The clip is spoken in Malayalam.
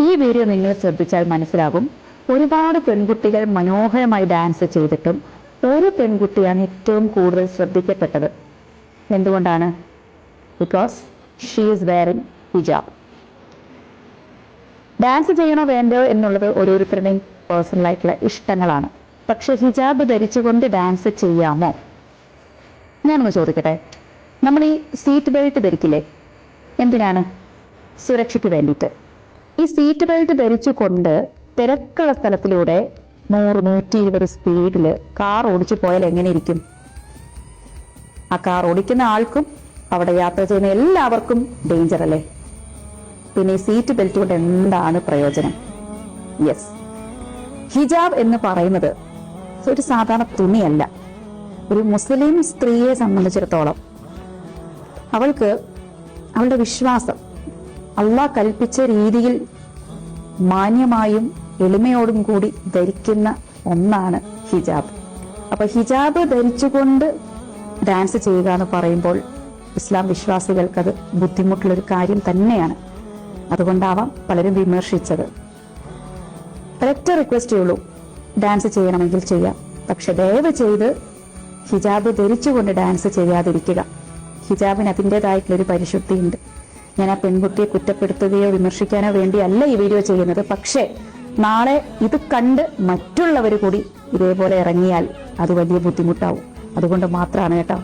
ഈ വീഡിയോ നിങ്ങൾ ശ്രദ്ധിച്ചാൽ മനസ്സിലാകും, ഒരുപാട് പെൺകുട്ടികൾ മനോഹരമായി ഡാൻസ് ചെയ്തിട്ടും ഒരു പെൺകുട്ടിയാണ് ഏറ്റവും കൂടുതൽ ശ്രദ്ധിക്കപ്പെട്ടത്. എന്തുകൊണ്ടാണ്? Because she is wearing hijab. Dance ചെയ്യണോ വേണ്ടോ എന്നുള്ളത് ഓരോരുത്തരുടെയും പേഴ്സണലായിട്ടുള്ള ഇഷ്ടങ്ങളാണ്. പക്ഷെ ഹിജാബ് ധരിച്ചുകൊണ്ട് ഡാൻസ് ചെയ്യാമോ? ഞാനൊന്ന് ചോദിക്കട്ടെ. നമ്മൾ ഈ സീറ്റ് ബെൽറ്റ് ധരിക്കില്ലേ? എന്തിനാണ്? സുരക്ഷയ്ക്ക് വേണ്ടിയിട്ട്. ഈ സീറ്റ് ബെൽറ്റ് ധരിച്ചുകൊണ്ട് തിരക്കുള്ള സ്ഥലത്തിലൂടെ 100-120 സ്പീഡിൽ കാർ ഓടിച്ചു പോയാൽ എങ്ങനെ ഇരിക്കും? ആ കാർ ഓടിക്കുന്ന ആൾക്കും അവിടെ യാത്ര ചെയ്യുന്ന എല്ലാവർക്കും ഡേഞ്ചർ അല്ലേ? പിന്നെ ഈ സീറ്റ് ബെൽറ്റ് കൊണ്ട് എന്താണ് പ്രയോജനം? യെസ്, ഹിജാബ് എന്ന് പറയുന്നത് ഒരു സാധാരണ തുണിയല്ല. ഒരു മുസ്ലിം സ്ത്രീയെ സംബന്ധിച്ചിടത്തോളം അവൾക്ക് അവളുടെ വിശ്വാസം അള്ളാഹ് കൽപ്പിച്ച രീതിയിൽ മാന്യമായും എളിമയോടും കൂടി ധരിക്കുന്ന ഒന്നാണ് ഹിജാബ്. അപ്പൊ ഹിജാബ് ധരിച്ചുകൊണ്ട് ഡാൻസ് ചെയ്യുക എന്ന് പറയുമ്പോൾ ഇസ്ലാം വിശ്വാസികൾക്കത് ബുദ്ധിമുട്ടുള്ളൊരു കാര്യം തന്നെയാണ്. അതുകൊണ്ടാവാം പലരും വിമർശിച്ചത്. ഒരൊറ്റ റിക്വസ്റ്റേ ഉള്ളൂ, ഡാൻസ് ചെയ്യണമെങ്കിൽ ചെയ്യാം, പക്ഷെ ദയവ് ചെയ്ത് ഹിജാബ് ധരിച്ചുകൊണ്ട് ഡാൻസ് ചെയ്യാതിരിക്കുക. ഹിജാബിന് അതിൻ്റെതായിട്ടുള്ളൊരു പരിശുദ്ധിയുണ്ട്. ഞാൻ ആ പെൺകുട്ടിയെ കുറ്റപ്പെടുത്തുകയോ വിമർശിക്കാനോ വേണ്ടിയല്ല ഈ വീഡിയോ ചെയ്യുന്നത്. പക്ഷേ നാളെ ഇത് കണ്ട് മറ്റുള്ളവർ കൂടി ഇതേപോലെ ഇറങ്ങിയാൽ അത് വലിയ ബുദ്ധിമുട്ടാവും. അതുകൊണ്ട് മാത്രമാണ് കേട്ടോ.